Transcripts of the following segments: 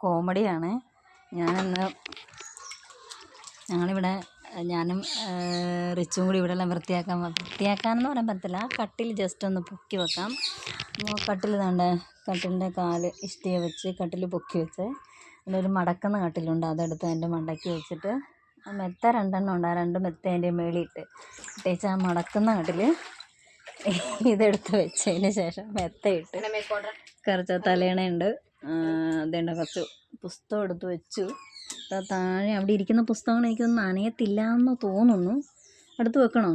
കോമഡിയാണ്. ഞങ്ങളിവിടെ ഞാനും റിച്ചും കൂടി ഇവിടെ എല്ലാം വൃത്തിയാക്കാനെന്ന് പറയാൻ പറ്റത്തില്ല. കട്ടിൽ ജസ്റ്റ് ഒന്ന് പൊക്കി വെക്കാം. കട്ടിൽ താണ്ട് കട്ടിലിൻ്റെ കാല് ഇഷ്ടിക വെച്ച് കട്ടിൽ പൊക്കി വെച്ച് അതിലൊരു മടക്കുന്ന കട്ടിലുണ്ട്, അതെടുത്ത് അതിൻ്റെ മണ്ടയ്ക്ക് വെച്ചിട്ട് മെത്ത 2 ഉണ്ട്. ആ 2 മെത്ത അതിൻ്റെ മേളിയിട്ട് ഇട്ടേച്ച് ആ മടക്കുന്ന കട്ടിൽ ഇതെടുത്ത് വെച്ചതിന് ശേഷം മെത്തയിട്ട് കുറച്ച് തലേണയുണ്ട്, അതേണ്ട കുറച്ച് പുസ്തകം എടുത്ത് വെച്ചു. താഴെ അവിടെ ഇരിക്കുന്ന പുസ്തകങ്ങൾ എനിക്കൊന്നും നനയത്തില്ല എന്ന് തോന്നുന്നു. അടുത്ത് വെക്കണോ?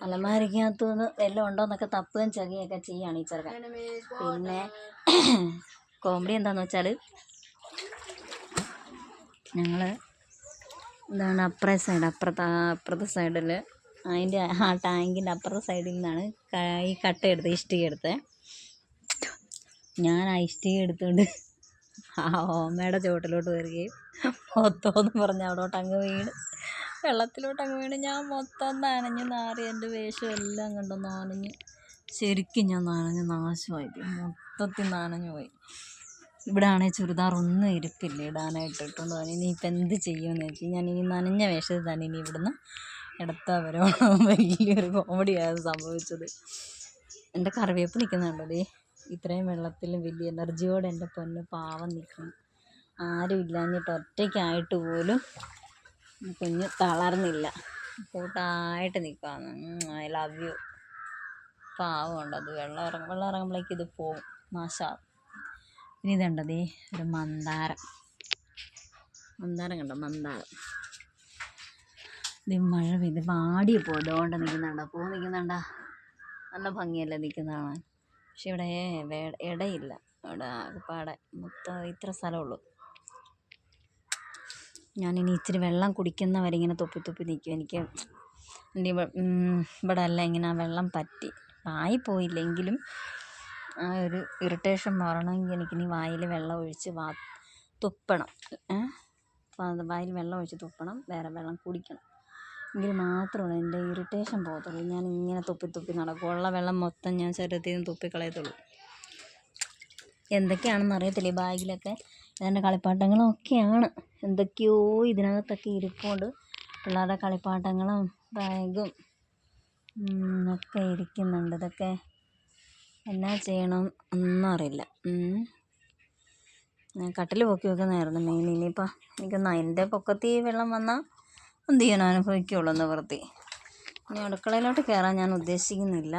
അലമാരിക്കകത്തുനിന്ന് വല്ലതും ഉണ്ടോയെന്നൊക്കെ തപ്പുകയും ചകയൊക്കെ ചെയ്യുകയാണ് ഈ ചെറുക്കൻ. പിന്നെ കോമഡി എന്താണെന്ന് വെച്ചാൽ ഞങ്ങൾ എന്താണ് അപ്പുറത്തെ സൈഡിൽ അതിൻ്റെ ആ ടാങ്കിൻ്റെ അപ്പുറത്തെ സൈഡിൽ നിന്നാണ് ഈ ഇഷ്ടിക എടുത്തത്. ഞാൻ ആ ഇഷ്ടിക എടുത്തുകൊണ്ട് ആ ഓമയുടെ ചുവട്ടിലോട്ട് വരികയും മൊത്തമെന്ന് പറഞ്ഞ് അവിടോട്ടങ്ങ് വീണ് വെള്ളത്തിലോട്ടങ്ങ് വീണ് ഞാൻ മൊത്തം നനഞ്ഞ് നാറി. എൻ്റെ വേഷം എല്ലാം കണ്ടു നനഞ്ഞ്, ശരിക്കും ഞാൻ നനഞ്ഞ് നാശമായി പോയി, മൊത്തത്തിൽ നനഞ്ഞു പോയി. ഇവിടെ ആണെങ്കിൽ ചുരിദാർ ഒന്നും ഇരിപ്പില്ല ഇടാനായിട്ട്, ഇട്ടുകൊണ്ട് പോകാൻ. ഇനിയിപ്പോൾ എന്ത് ചെയ്യുമെന്ന് വെച്ചാൽ ഞാൻ ഇനി നനഞ്ഞ വേഷത്തിൽ തന്നെ ഇനി ഇവിടുന്ന് എടുത്താൽ വരും. വലിയൊരു കോമഡിയാണ് സംഭവിച്ചത്. എൻ്റെ കറിവേപ്പ് നിൽക്കുന്നുണ്ടോ ഇത്രയും വെള്ളത്തിലും വലിയ എനർജിയോടെ എൻ്റെ പൊന്ന് പാവം നിൽക്കണം. ആരും ഇല്ലാഞ്ഞിട്ട് ഒറ്റയ്ക്കായിട്ട് പോലും കുഞ്ഞ് തളർന്നില്ല, കൂട്ടായിട്ട് നിൽക്കുകയാണ്. I love you. പാവമുണ്ട്, അത് വെള്ളം ഇറങ്ങുമ്പോഴേക്ക് ഇത് പോവും, നാശമാവും. ഇനി ഇതുണ്ടതേ ഒരു മന്ദാരം കണ്ടോ, മന്ദാരം. ഇത് മഴ പെയ്ത് വാടിയപ്പോൾ അതുകൊണ്ട് നിൽക്കുന്നുണ്ടോ, പൂ നിൽക്കുന്നുണ്ടോ, നല്ല ഭംഗിയല്ലേ നിൽക്കുന്നതാണ്. പക്ഷെ ഇവിടെ ഇടയില്ല, ഇവിടെ ആകെപ്പാടെ മൊത്തം ഇത്ര സ്ഥലമുള്ളൂ. ഞാനിനി ഇച്ചിരി വെള്ളം കുടിക്കുന്നവരെ ഇങ്ങനെ തൊപ്പി നിൽക്കും. എനിക്ക് ഇവിടെ അല്ല ഇങ്ങനെ വെള്ളം പറ്റി ആയിപ്പോയില്ലെങ്കിലും ആ ഒരു ഇറിറ്റേഷൻ മാറണമെങ്കിൽ എനിക്കിനി വായിൽ വെള്ളം ഒഴിച്ച് തുപ്പണം. വായിൽ വെള്ളം ഒഴിച്ച് തുപ്പണം, വേറെ വെള്ളം കുടിക്കണം. എങ്കിൽ മാത്രമേ എൻ്റെ ഇറിറ്റേഷൻ പോകത്തുള്ളൂ. ഞാൻ ഇങ്ങനെ തുപ്പി നടക്കും. ഉള്ള വെള്ളം മൊത്തം ഞാൻ ശരീരത്തിൽ നിന്ന് തുപ്പിക്കളയത്തുള്ളൂ. എന്തൊക്കെയാണെന്ന് അറിയത്തില്ല. ഈ ബാഗിലൊക്കെ എൻ്റെ കളിപ്പാട്ടങ്ങളൊക്കെയാണ്, എന്തൊക്കെയോ ഇതിനകത്തൊക്കെ ഇരിപ്പുണ്ട്. പിള്ളേരുടെ കളിപ്പാട്ടങ്ങളും ബാഗും ഒക്കെ ഇരിക്കുന്നുണ്ട്. ഇതൊക്കെ എന്നാ ചെയ്യണം ഒന്നും അറിയില്ല. കട്ടിൽ പൊക്കി വെക്കുന്നതായിരുന്നു മെയിൻ. ഇനിയിപ്പോൾ എനിക്കൊന്ന് അതിൻ്റെ പൊക്കത്തിൽ വെള്ളം വന്നാൽ എന്ത് ചെയ്യാൻ അനുഭവിക്കുള്ളൂ നിവൃത്തി. ഇനി അടുക്കളയിലോട്ട് കയറാൻ ഞാൻ ഉദ്ദേശിക്കുന്നില്ല.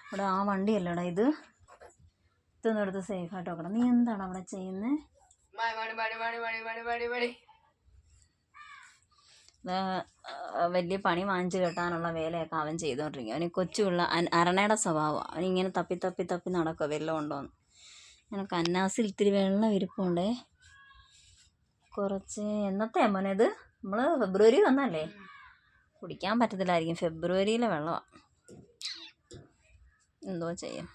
ഇവിടെ ആ വണ്ടിയല്ലടാ ഇതൊന്നും എടുത്ത് സേഫായിട്ട് വെക്കണം. നീ എന്താണ് അവിടെ ചെയ്യുന്നത്? വലിയ പണി വാങ്ങിച്ച് കെട്ടാനുള്ള വേലയൊക്കെ അവൻ ചെയ്തുകൊണ്ടിരിക്കും. അവന് കൊച്ചുള്ള അരണയുടെ സ്വഭാവമാണ്. അവനിങ്ങനെ തപ്പി നടക്കുക വെള്ളം ഉണ്ടോയെന്ന്. അങ്ങനെ കന്നാസിൽ ഇത്തിരി വെള്ളം ഇരിപ്പുണ്ടേ, കുറച്ച്. എന്നത്തെ മോനെ ഇത്? നമ്മൾ ഫെബ്രുവരി വന്നല്ലേ, കുടിക്കാൻ പറ്റത്തില്ലായിരിക്കും. ഫെബ്രുവരിയിലെ വെള്ളമാണ്, എന്തോ ചെയ്യും.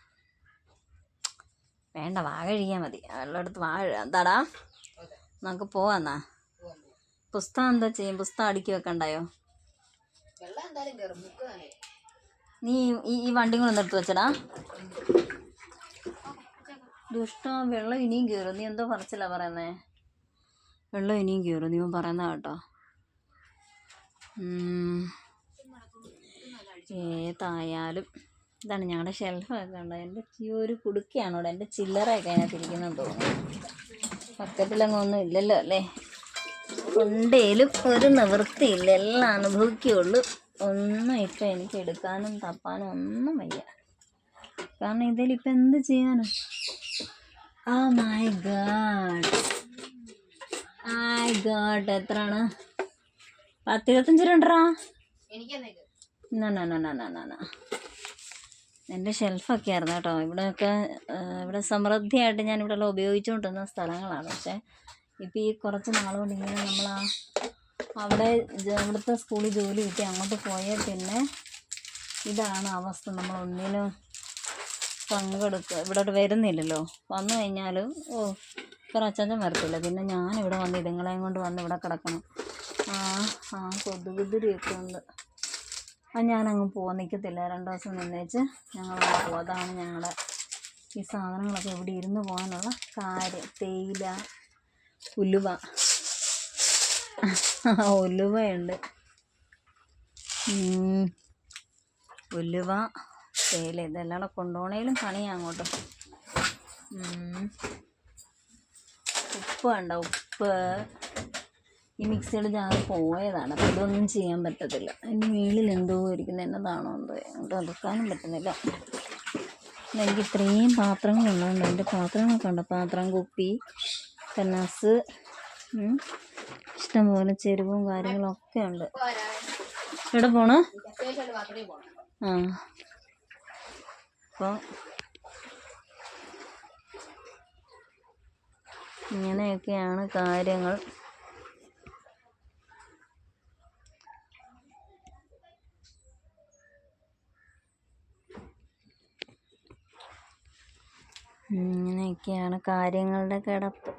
വേണ്ട, വാഴ കഴിക്കാൻ മതി. വെള്ളം എടുത്ത് വാഴ എന്താടാ, നമുക്ക് പോവാന്നാ. പുസ്തകം എന്താ ചെയ്യും? പുസ്തകം അടുക്കി വെക്കണ്ടായോ? നീ ഈ വണ്ടി കൂടെ എടുത്ത് വെച്ചടാ. ദുഷ്ടം, വെള്ളം ഇനിയും കയറും. നീ എന്തോ പറച്ചില്ല പറയുന്നേ? വെള്ളം ഇനിയും കയറും നീ പറയുന്ന കേട്ടോ. ഏതായാലും ഇതാണ് ഞങ്ങളുടെ ഷെൽഫൊക്കെ ഉണ്ടോ. എൻ്റെ ഒരു കുടുക്കയാണ് ഇവിടെ. എൻ്റെ ചില്ലറയൊക്കെ അതിനകത്ത് ഇരിക്കുന്നെന്ന് തോന്നുന്നു. പക്കത്തിലങ്ങ് ഒന്നും ഇല്ലല്ലോ അല്ലേ. ഉണ്ടേലും ഒരു നിവൃത്തിയില്ല, എല്ലാം അനുഭവിക്കുകയുള്ളൂ. ഒന്നും ഇപ്പം എനിക്ക് എടുക്കാനും തപ്പാനും ഒന്നും വയ്യ. കാരണം ഇതിലിപ്പം എന്ത് ചെയ്യാനും. ഓ മൈ ഗോഡ് എത്രയാണ്? 10-25 രൂപ. എൻ്റെ ഷെൽഫൊക്കെ ആയിരുന്നു കേട്ടോ. ഇവിടെ സമൃദ്ധിയായിട്ട് ഞാൻ ഇവിടെ എല്ലാം ഉപയോഗിച്ചുകൊണ്ടിരുന്ന സ്ഥലങ്ങളാണ്. പക്ഷേ ഇപ്പം ഈ കുറച്ച് നാളുകൊണ്ട് ഇങ്ങനെ നമ്മൾ അവിടുത്തെ സ്കൂളിൽ ജോലി കിട്ടി അങ്ങോട്ട് പോയാൽ പിന്നെ ഇതാണ് അവസ്ഥ. നമ്മളൊന്നിനും ഇവിടോട്ട് വരുന്നില്ലല്ലോ. വന്നു കഴിഞ്ഞാൽ അച്ഛൻ വരത്തില്ല. പിന്നെ ഞാനിവിടെ വന്ന് ഇതുങ്ങളെയും കൊണ്ട് വന്ന് ഇവിടെ കിടക്കണം. കൊതുകുതിരിയൊക്കെ ഉണ്ട്. ഞാനങ്ങ് പോകാൻ നിൽക്കത്തില്ല. 2 ദിവസം നിന്നേച്ച് ഞങ്ങളങ്ങ് പോകും. അതാണ് ഞങ്ങളുടെ ഈ സാധനങ്ങളൊക്കെ ഇവിടെ ഇരുന്ന് പോകാനുള്ള കാര്യം. തേയില, ഉലുവ, ഉലുവയുണ്ട്, ഉലുവ, തേയില, ഇതെല്ലാം കൂടെ കൊണ്ടുപോകണേലും പണിയാണ് അങ്ങോട്ട്. ഉപ്പ് വേണ്ട, ഉപ്പ് ഈ മിക്സിയുടെ ജാറ് പോയതാണ്, അപ്പോൾ ഇതൊന്നും ചെയ്യാൻ പറ്റത്തില്ല. അതിൻ്റെ മേളിൽ എന്തോ ഇരിക്കുന്നത്, എന്നതാണോ എന്തോ, അങ്ങോട്ട് എടുക്കാനും പറ്റുന്നില്ല. എനിക്ക് ഇത്രയും പാത്രങ്ങളുള്ളതുകൊണ്ട് എൻ്റെ പാത്രങ്ങളൊക്കെ ഉണ്ട്. പാത്രം, കുപ്പി, കന്നാസ്, ഇഷ്ടംപോലെ ചെരുവും കാര്യങ്ങളൊക്കെ ഉണ്ട്. എവിടെ പോണ? ആ, അപ്പോൾ ഇങ്ങനെയൊക്കെയാണ് കാര്യങ്ങൾ. ഇങ്ങനെയൊക്കെയാണ് കാര്യങ്ങളുടെ കിടപ്പ്.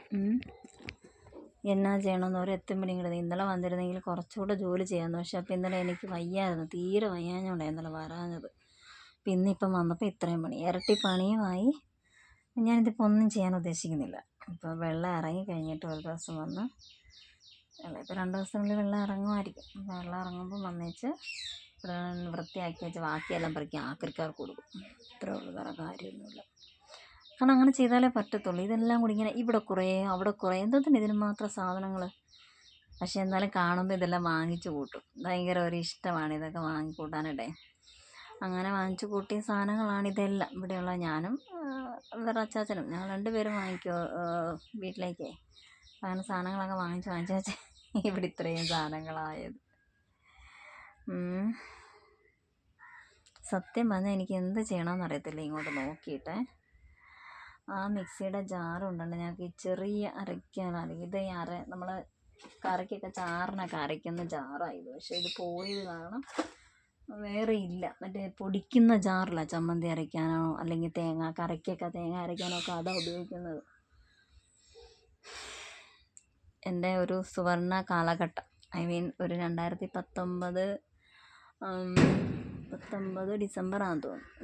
എന്നാ ചെയ്യണമെന്ന് ഒരു എത്തുമ്പടി കിടന്ന്. ഇന്നലെ വന്നിരുന്നെങ്കിൽ കുറച്ചുകൂടെ ജോലി ചെയ്യാമെന്ന്. പക്ഷെ അപ്പം ഇന്നലെ എനിക്ക് വയ്യായിരുന്നു, തീരെ വയ്യാഞ്ഞോണ്ടാണ് ഇന്നലെ വരാഞ്ഞത്. അപ്പം ഇന്നിപ്പം വന്നപ്പോൾ ഇത്രയും പണി, ഇരട്ടി പണിയുമായി. ഞാനിതിപ്പോൾ ഒന്നും ചെയ്യാൻ ഉദ്ദേശിക്കുന്നില്ല. ഇപ്പോൾ വെള്ളം ഇറങ്ങി കഴിഞ്ഞിട്ട് ഒരു ദിവസം വന്ന്, ഇപ്പോൾ 2 ദിവസത്തിനുള്ളിൽ വെള്ളം ഇറങ്ങുമായിരിക്കും. വെള്ളം ഇറങ്ങുമ്പോൾ വന്നേച്ച് ഇവിടെ വൃത്തിയാക്കി വെച്ച് ബാക്കിയെല്ലാം പറിക്കി ആക്രിക്കാർക്ക് കൊടുക്കും. ഇത്രേ ഉള്ളൂ, വേറെ കാര്യമൊന്നുമില്ല. കാരണം അങ്ങനെ ചെയ്താലേ പറ്റത്തുള്ളൂ. ഇതെല്ലാം കൂടി ഇങ്ങനെ ഇവിടെ കുറേ അവിടെ കുറേ, എന്തോത്തിന് ഇതിന് മാത്രം സാധനങ്ങൾ. പക്ഷേ എന്നാലും കാണുമ്പോൾ ഇതെല്ലാം വാങ്ങിച്ചു കൂട്ടും. ഭയങ്കര ഒരു ഇഷ്ടമാണ് ഇതൊക്കെ വാങ്ങിക്കൂട്ടാനിടെ. അങ്ങനെ വാങ്ങിച്ചു കൂട്ടിയ സാധനങ്ങളാണിതെല്ലാം. ഇവിടെയുള്ള ഞാനും വേറെ അച്ചാച്ചനും ഞങ്ങൾ 2 പേരും വാങ്ങിക്കുമോ വീട്ടിലേക്കേ. അങ്ങനെ സാധനങ്ങളൊക്കെ വാങ്ങിച്ച് വെച്ച് ഇവിടെ ഇത്രയും സാധനങ്ങളായത്. സത്യം പറഞ്ഞാൽ എനിക്ക് എന്ത് ചെയ്യണമെന്ന് അറിയത്തില്ല. ഇങ്ങോട്ട് നോക്കിയിട്ട് ആ മിക്സിയുടെ ജാറുണ്ടുണ്ട്, ഞങ്ങൾക്ക് ഈ ചെറിയ അരയ്ക്കാനാണ്. ഇത് ഈ നമ്മൾ കറിക്കൊക്കെ ചാറിനൊക്കെ അരയ്ക്കുന്ന ജാറായത്. പക്ഷേ ഇത് പോയത് കാരണം വേറെ ഇല്ല. മറ്റേ പൊടിക്കുന്ന ജാറില്ല, ചമ്മന്തി അരയ്ക്കാനോ അല്ലെങ്കിൽ കറിക്കൊക്കെ തേങ്ങ അരയ്ക്കാനോ ഒക്കെ അതാണ് ഉപയോഗിക്കുന്നത്. എൻ്റെ ഒരു സുവർണ കാലഘട്ടം, ഐ മീൻ ഒരു 2019 ഡിസംബർ ആണെന്ന് തോന്നുന്നു.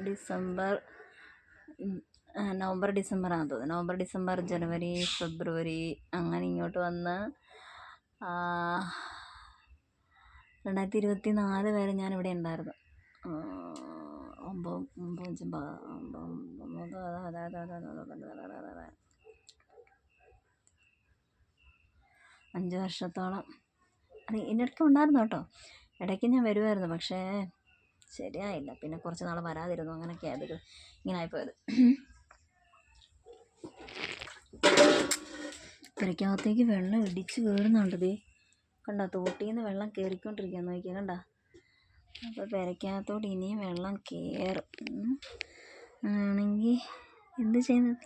നവംബർ ഡിസംബർ ആണെന്ന് തോന്നുന്നു. നവംബർ ഡിസംബർ ജനുവരി ഫെബ്രുവരി അങ്ങനെ ഇങ്ങോട്ട് വന്ന് 2024 വരെ ഞാനിവിടെ ഉണ്ടായിരുന്നു. 5 വർഷത്തോളം അത് ഇതിനിടയ്ക്ക് ഉണ്ടായിരുന്നു കേട്ടോ. ഇടയ്ക്ക് ഞാൻ വരുമായിരുന്നു, പക്ഷേ ശരിയായില്ല. പിന്നെ കുറച്ച് നാൾ വരാതിരുന്നു. അങ്ങനെയൊക്കെ ആയത് ഇങ്ങനെ ആയിപ്പോയത്. പെരയ്ക്കകത്തേക്ക് വെള്ളം ഇടിച്ച് കയറുന്നുണ്ട്. ദേ കണ്ടോ, തോട്ടിൽ നിന്ന് വെള്ളം കയറിക്കൊണ്ടിരിക്കുക, നോക്കിയാൽ കണ്ട. അപ്പോൾ പെരയ്ക്കകത്തോട്ട് ഇനിയും വെള്ളം കയറും. ആണെങ്കിൽ എന്ത് ചെയ്യുന്നത്?